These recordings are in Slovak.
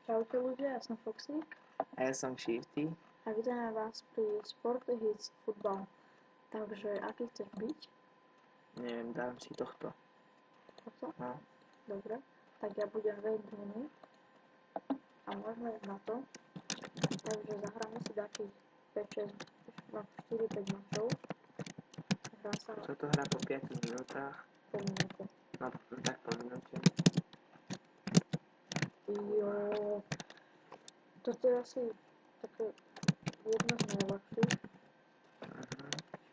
Čaute ľudia, ja som Foxík A ja som Shifty. a vítame vás pri Sport Hits Football. Takže, aký chceš byť? Neviem, dám si tohto. Toto? No. Dobre. Tak ja budem Wayne a môžeme ísť na to. Takže zahráme si takých 5-6, 4-5 mačov. Hrá sa na Toto hrá po 5 minútach. po minúte. No, tak po minúte. Jo. Toto je asi také jedno z najľahších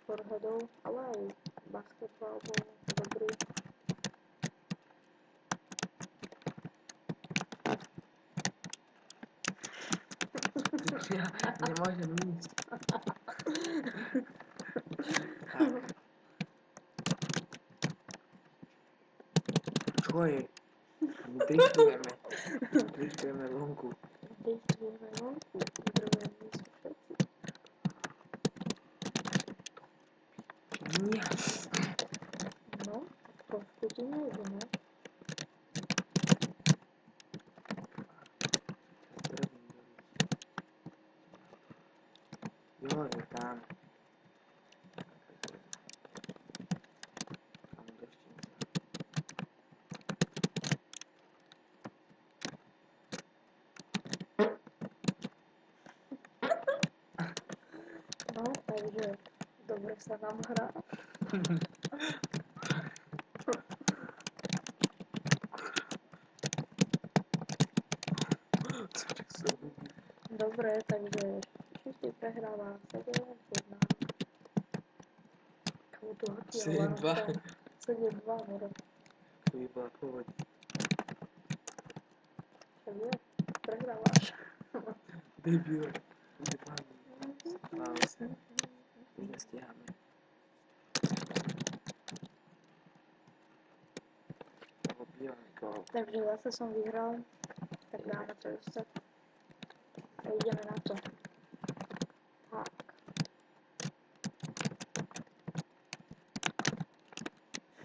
športhodov, ale aj basketbal bol dobrý. Ja nemôžem ísť. Tak. Čo je? Driftujeme. Driftujeme vonku. Driftujeme vonku, drvení sú všetci. Nie. No, trošku ti nejde, ne? Jo, je tam. Tam deštinca. No, takže dobre sa nám hrá. Dobre, takže Shifty prehráva 7-1. Komu tu hodí 7-2. 7-2, more. To by bola pôvod. Čo je? Prehrávaš. Debil. Bude pánu. Spáva sa. Už nestíhame. Takže zase som vyhral. Tak dáme to ešte. A ideme na to. Tak.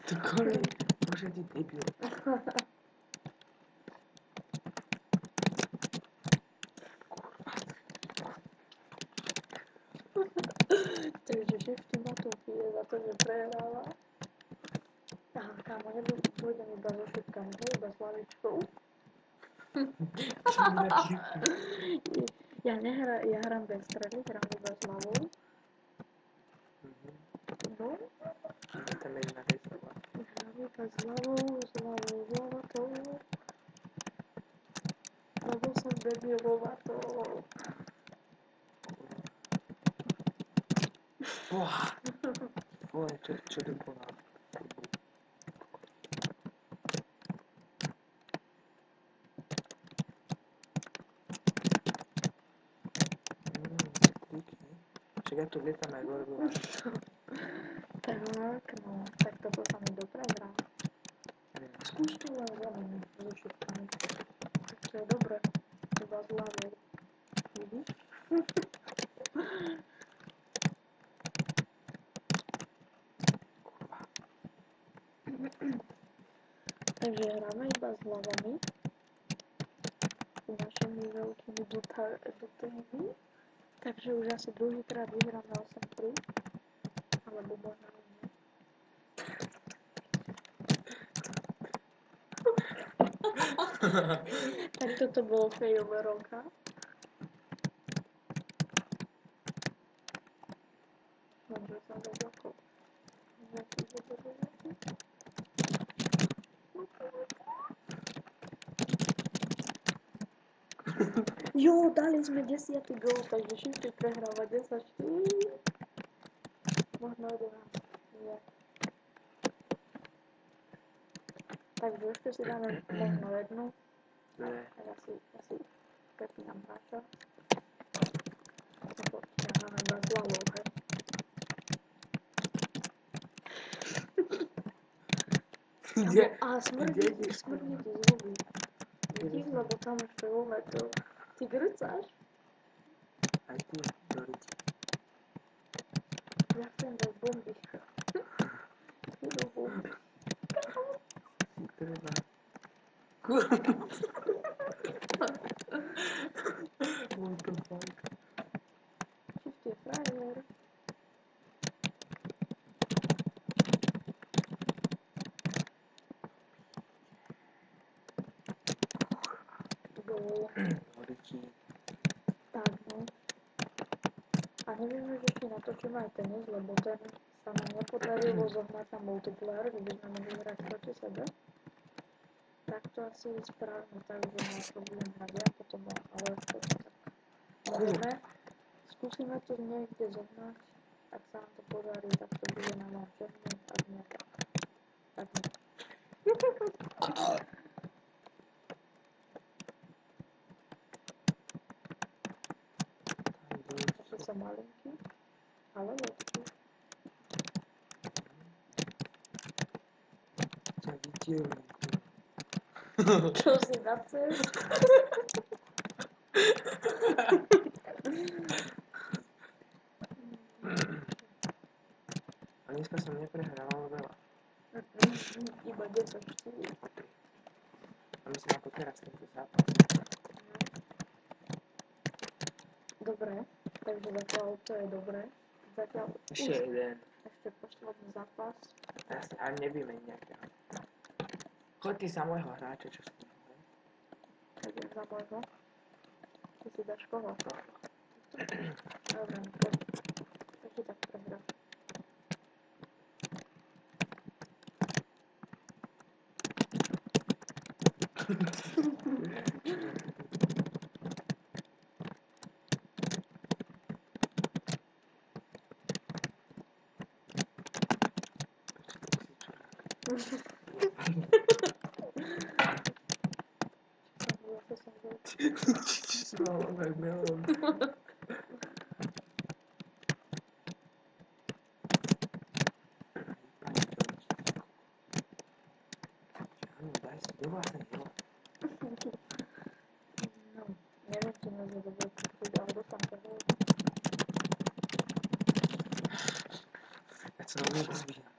Ty kolej. Bože, ty debil. Takže Shifty ma tu pije za to, že prehráva. Aha, kámo, nebudem iba so šipkami, iba s lavičkou. Ja hrám bez strely, hrám iba s hlavou. No, Tam je jedna hejsová. hrám iba s hlavou, hlavatou. Lebo som debilovatou. Vole, čo to bola? Však ja tu lietam aj Gorgova. Tak, no, tak toto sa mi dobre hrá. Skús to len zelený so šipkami. Tak to je dobre. Iba s hlavou. Vidíš? Takže hráme iba s hlavami. S našimi veľkými dutami. Takže už asi druhýkrát vyhrám na 8-3. Alebo možno aj nie. Tak toto bolo fejové roka. Dobre sa doblakol. Jo, dali sme 10. gól, takže Shifty prehráva 10-4. Možno 11. Nie. Takže ešte si dáme možno jednu. Dve. Tak asi prepínam hráča. Lebo ja mám iba s hlavou, hej. A smrdí ti z huby. Vidíš, lebo tam ešte voľme to. Ty grcáš? Aj ty, Doriť. Ja chcem dať bomby. Ty do bomby. Si treba. Čau. Hodičí. Tak no. A nevieme, že či natočíme aj tenis, lebo ten sa nám nepodarilo zohnať na multiplayer, kde by sme mohli hrať proti sebe. Tak to asi spravíme tak, že na to budem hrať ja potom, ale to tak nevieme. Skúsime to niekde zohnať, ak sa nám to podarí, tak to bude na mojom černu, ak nie, tak nie. Taký som malinký, ale lepší. Ťa vytielím. Čo si nachceš? A dneska som neprehrával veľa. Iba 10-4. A myslím ako teraz tento zápas. Dobre, takže zatiaľ to je dobré. Zatiaľ Ešte jeden. ešte posledný zápas. Jasne, a nevymeň nejakého. Choď ty za môjho hráča, čo som hral. Idem za môjho. Ty si dáš koho? Dobre, poď. Ešte tak prehrám. Zase som bol. Či si mal ovek melón. Áno, daj si do vlastnej hry. No, neviem, či nás je dobre kúpiť, ale dostám sa hej. Ja sa vôbec zvíjam.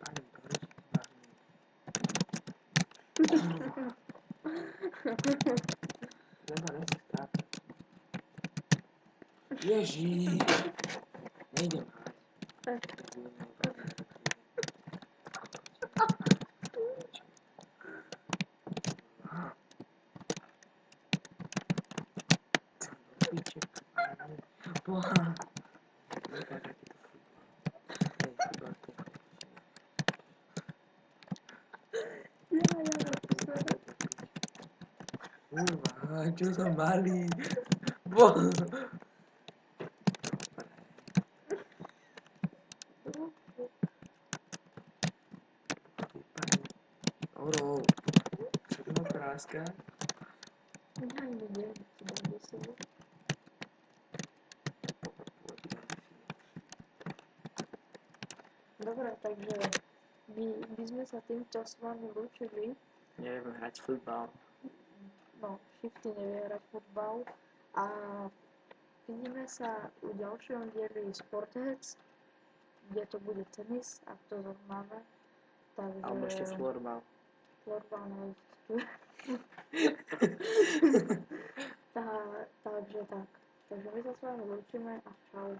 Pani Boris, Leba nechce strácať. Ježíš! Nejdem hrať. Tak. Boha. Nekáž, aký to futbal. Hej, futbal to je Kurva, čo som malý. Boha. Orov. Čo to má práska? Ja neviem, či dám do sebe. Dobre, takže my sme sa týmto s vami lúčili. Neviem hrať futbal. No, Shifty nevie hrať futbal. A vidíme sa u ďalšom dieli Sportheads, kde to bude tenis, ak to zohnáme. Takže... Alebo ešte florbal. Florbal neexistuje. Takže tak. Takže my sa s vami lúčime a čau.